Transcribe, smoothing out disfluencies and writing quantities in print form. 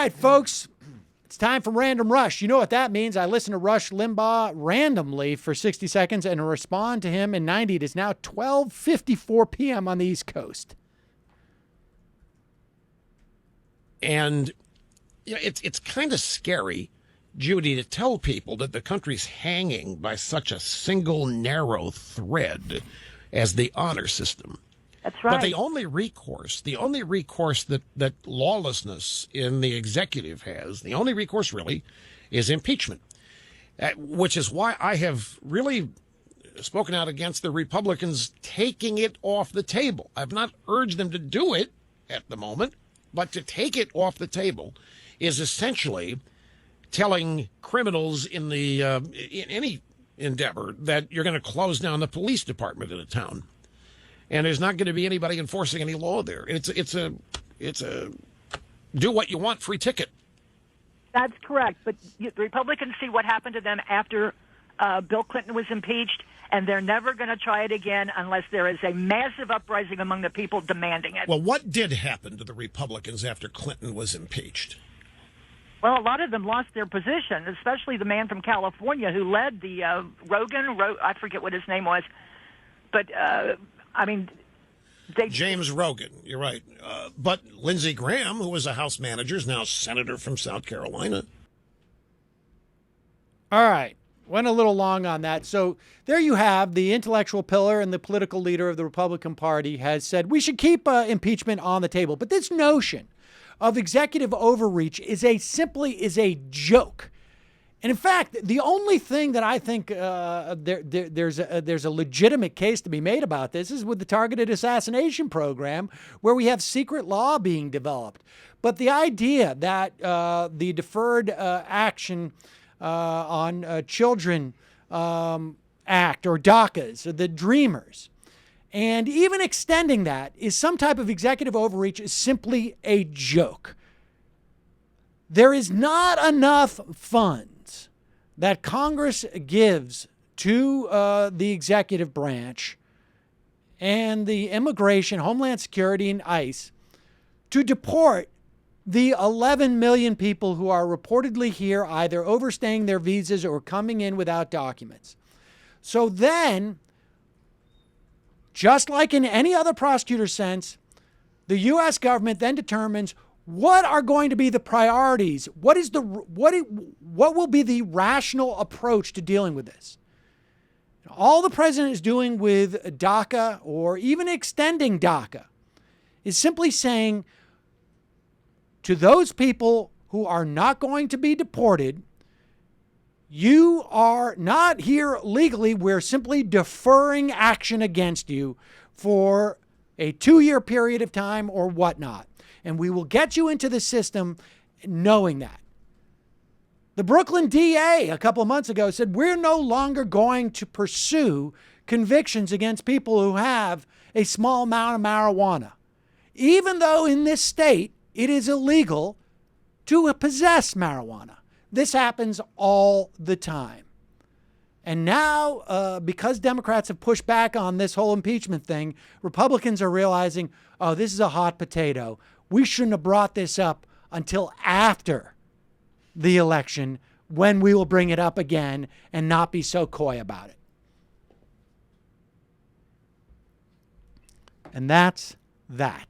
right, folks. It's time for Random Rush. You know what that means. I listen to Rush Limbaugh randomly for 60 seconds and respond to him in 90. It is now 12:54 p.m. on the East Coast. And it's kind of scary, Judy, to tell people that the country's hanging by such a single narrow thread as the honor system. That's right. But the only recourse that lawlessness in the executive has, the only recourse really, is impeachment, which is why I have really spoken out against the Republicans taking it off the table. I've not urged them to do it at the moment, but to take it off the table is essentially telling criminals in any endeavor that you're going to close down the police department in a town. And there's not going to be anybody enforcing any law there. It's a do what you want free ticket. That's correct. But the Republicans see what happened to them after Bill Clinton was impeached, and they're never going to try it again unless there is a massive uprising among the people demanding it. Well, what did happen to the Republicans after Clinton was impeached? Well, a lot of them lost their position, especially the man from California who led the I forget what his name was. But James Rogan, you're right. But Lindsey Graham, who was a House manager, is now senator from South Carolina. All right. Went a little long on that. So there you have the intellectual pillar and the political leader of the Republican Party has said we should keep impeachment on the table. But this notion of executive overreach is a joke. And in fact, the only thing that I think there's a legitimate case to be made about this is with the targeted assassination program, where we have secret law being developed. But the idea that the Deferred Action on Children Act, or DACAs, the Dreamers, and even extending that is some type of executive overreach is simply a joke. There is not enough funds that Congress gives to the executive branch and the Immigration, Homeland Security, and ICE to deport the 11 million people who are reportedly here either overstaying their visas or coming in without documents. So then, just like in any other prosecutor sense, the U.S. government then determines what are going to be the priorities? What will be the rational approach to dealing with this? All the president is doing with DACA, or even extending DACA, is simply saying to those people who are not going to be deported, you are not here legally. We're simply deferring action against you for a 2-year period of time or whatnot. And we will get you into the system knowing that. The Brooklyn DA a couple of months ago said, we're no longer going to pursue convictions against people who have a small amount of marijuana, even though in this state it is illegal to possess marijuana. This happens all the time. And now, because Democrats have pushed back on this whole impeachment thing, Republicans are realizing, oh, this is a hot potato. We shouldn't have brought this up until after the election, when we will bring it up again and not be so coy about it. And that's that.